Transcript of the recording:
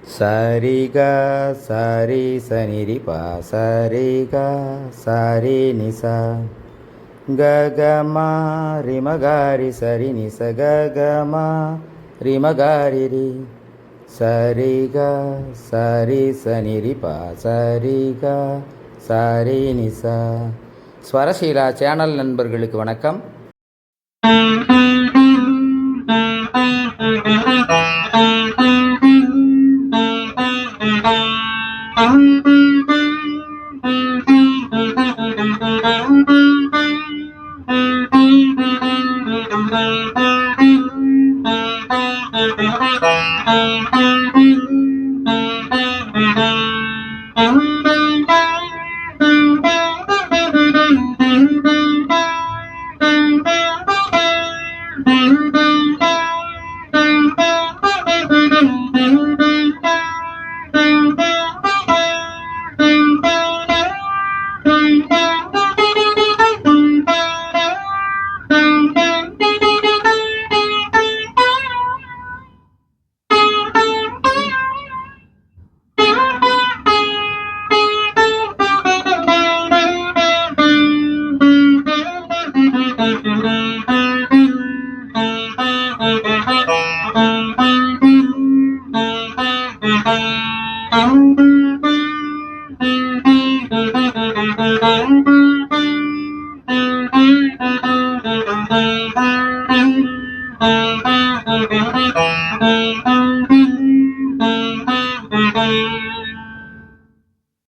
சரிகா சரி சனிரி பா சரிகா சரி நிசா ககமா ரிமகாரி சரி நிச ககமா ரிமகாரி ரி சரிகா சரி சனிரி பா சரிகா சரி நிசா. ஸ்வரசீலா சேனல் நண்பர்களுக்கு வணக்கம்.